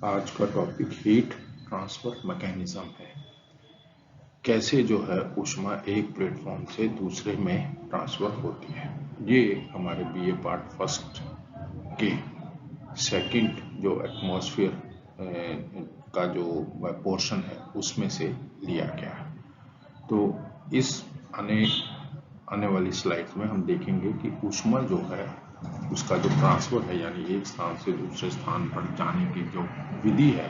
आज का topic heat transfer mechanism है। कैसे जो है ऊष्मा एक प्लेटफॉर्म से दूसरे में ट्रांसफर होती है। ये हमारे बीए पार्ट फर्स्ट के सेकंड जो एटमॉस्फेयर का जो पोर्शन है उसमें से लिया गया है। तो इस आने आने वाली स्लाइड्स में हम देखेंगे कि ऊष्मा जो है उसका जो ट्रांसफर है यानी एक स्थान से दूसरे स्थान पर जाने की जो विधि है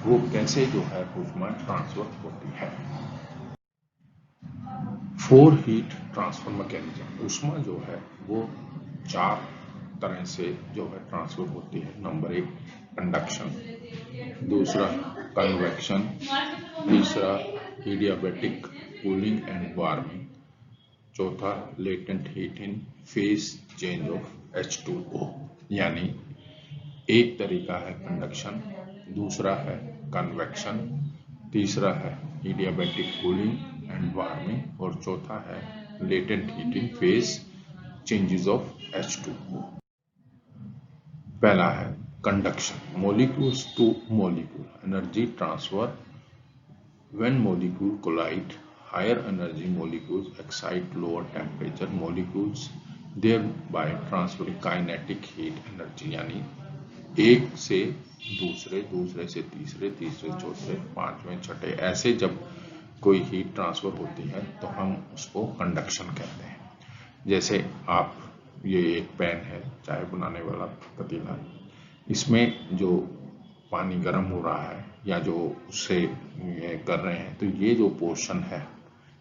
वो कैसे जो है ऊष्मा ट्रांसफर होती है। फोर हीट ट्रांसफर मैकेनिज्म, ऊष्मा जो है वो चार तरह से जो है ट्रांसफर होती है। नंबर एक कंडक्शन, दूसरा कन्वेक्शन, तीसरा एडियाबैटिक कूलिंग एंड वार्मिंग, चौथा latent heat in phase change of H2O। यानी एक तरीका है कंडक्शन, दूसरा है कन्वेक्शन, तीसरा है एडियाबैटिक कूलिंग एंड वार्मिंग और चौथा है latent heat in phase changes of H2O। पहला है conduction, molecules to molecule energy transfer. When molecules collide, higher energy molecules excite lower temperature molecules, thereby transferring kinetic heat energy। यानी एक से दूसरे, दूसरे से तीसरे, तीसरे चौथे, पांचवें, छठे, ऐसे जब कोई हीट ट्रांसफर होती है तो हम उसको कंडक्शन कहते हैं। जैसे आप ये एक पैन है, चाय बनाने वाला पतीला, इसमें जो पानी गर्म हो रहा है या जो उससे कर रहे हैं तो ये जो पोर्शन है,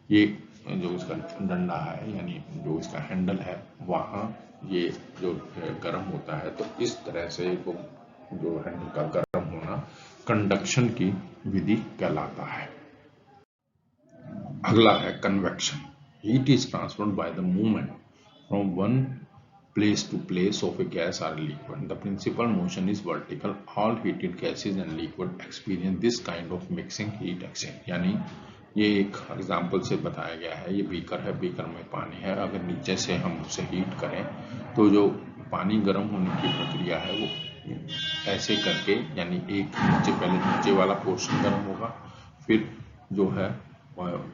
ये जो इसका डंडा है यानी जो इसका हैंडल है वहाँ ये जो गर्म होता है, तो इस तरह से वो जो हैंडल का गर्म होना कंडक्शन की विधि कहलाता है। अगला है convection, heat is transferred by the movement from one place to place of a gas or liquid. The principal motion is vertical. All heated gases and liquid experience this kind of mixing heat exchange। यानी ये एक example से बताया गया है। ये beaker है, beaker में पानी है, अगर नीचे से हम उसे हीट करें तो जो पानी गर्म होने की प्रक्रिया है वो ऐसे करके, यानी एक नीचे, पहले नीचे वाला पोर्शन गर्म होगा, फिर जो है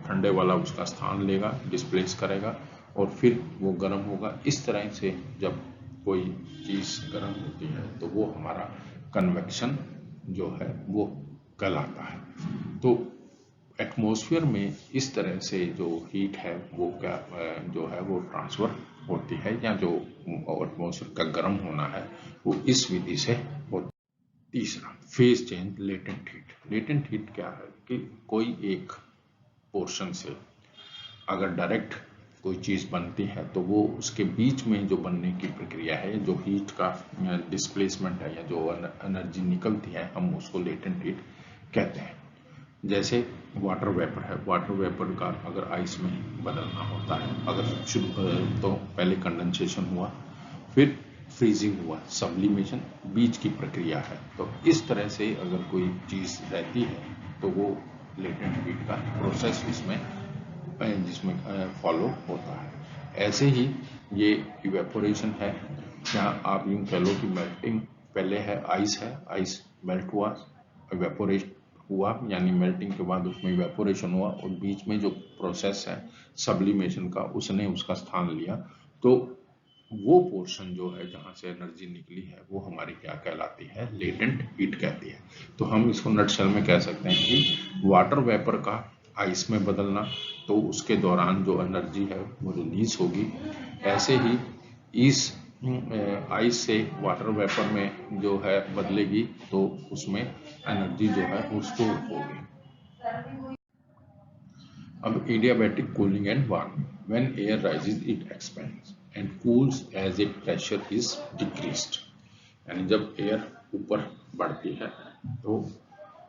ठंडे वाला उसका स्थान लेगा, डिस्प्लेस करेगा और फिर वो गर्म होगा। इस तरह से जब कोई चीज गर्म होती है तो वो हमारा कन्वेक्शन जो है वो कहलाता है। तो एटमॉस्फेयर में इस तरह से जो हीट है वो क्या जो है वो ट्रांसफर होती है, या जो एटमॉस्फेयर का गर्म होना है वो इस विधि से होता है। तीसरा phase change latent heat. Latent heat क्या है कि कोई एक पोर्शन से अगर डायरेक्ट कोई चीज बनती है तो वो उसके बीच में जो बनने की प्रक्रिया है, जो हीट का डिस्प्लेसमेंट है या जो एनर्जी निकलती है, हम उसको लेटेंट हीट कहते हैं। जैसे वाटर वेपर है, वाटर वेपर का अगर आइस में बदलना होता है, अगर शुरू तो पहले कंडेंसेशन हुआ, फिर फ्रीजिंग हुआ, सब्लिमेशन बीच की प्रक्रिया है। तो इस तरह से अगर कोई चीज रहती है तो वो लेटेंट हीट का प्रोसेस इसमें जिसमें फॉलो होता है। ऐसे ही ये इवेपोरेशन है, जहाँ आप यूं कह लो कि मेल्टिंग पहले है, आइस मेल्ट हुआ, इवेपोरेट हुआ, यानी मेल्टिंग के बाद उसमें इवेपोरेशन हुआ और बीच में जो प्रोसेस है सब्लिमेशन का उसने उसका स्थान लिया। तो वो पोर्शन जो है जहाँ से एनर्जी निकली है वो हमारी क्या कहलाती है, लेटेंट हीट कहती है। तो हम इसको नटशेल में कह सकते हैं कि वाटर वेपर का आइस में बदलना, तो उसके दौरान जो एनर्जी है वो रिलीज होगी। ऐसे ही इस आइस से वाटर वेपर में जो है बदलेगी तो उसमें एनर्जी जो है वो स्टोर होगी। अब adiabatic cooling and warming, when air rises it expands and cools as it pressure is decreased. यानी जब एयर ऊपर बढ़ती है तो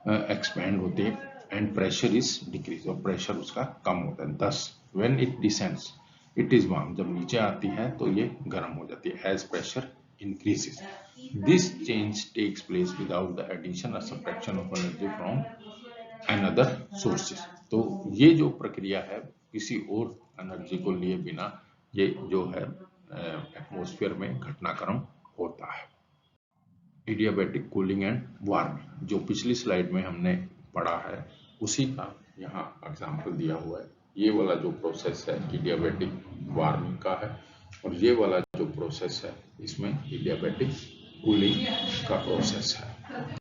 एक्सपैंड होती है एंड प्रेशर इज डिक्रीज, और प्रेशर उसका कम होता है। दस when it descends it is warm, जब नीचे आती है तो ये गर्म हो जाती है as pressure increases. This change takes place without the addition or subtraction of energy from another sources। तो ये जो प्रक्रिया है किसी और एनर्जी को लिए बिना ये जो है एटमॉस्फेयर में घटनाक्रम होता है। Adiabatic cooling and warming. जो पिछली स्लाइड में हमने पढ़ा है उसी का यहाँ एग्जाम्पल दिया हुआ है। ये वाला जो प्रोसेस है एडियाबैटिक वार्मिंग का है और ये वाला जो प्रोसेस है इसमें एडियाबैटिक कूलिंग का प्रोसेस है।